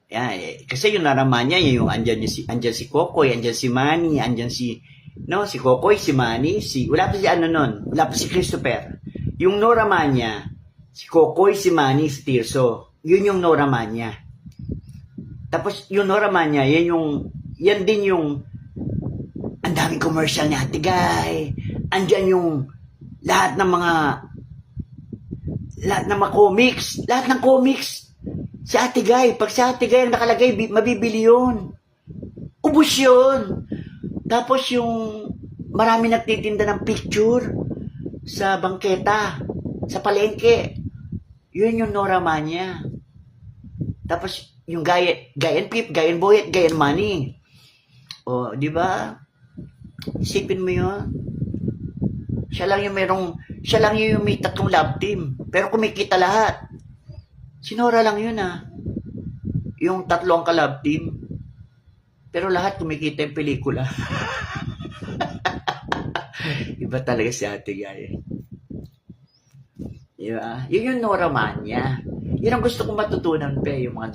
Yan, kasi yung narama niya, yung andyan si Kokoy, andyan si Manny, andyan si, no, si Kokoy, si Manny, wala pa si ano nun, wala pa si Christopher. Yung Nora Mania, si Kokoy, si Manny, si Tirso, yun yung Nora Mania. Tapos yung Nora Mania, yan din yung, ang daming commercial ni Ate Guy, andyan yung, lahat ng mga comics, lahat ng comics, si Ate Guy, pag si Ate Guy ang nakalagay, mabibili yun. Ubus yun. Tapos yung marami nagtitinda ng picture sa bangketa, sa palengke. Yun yung Nora Mania. Tapos yung Guy and Pip, Guy and Boyet, Guy and Money. O, di ba? Isipin mo yun. Siya lang yung may tatlong love team. Pero kumikita lahat. Si Nora lang yun yung tatlong ka-love team. Pero lahat kumikita yung pelikula. Iba talaga si Ate Guy. Diba? Yun yung Nora Mania. Yun ang gusto kong matutunan pa yung mga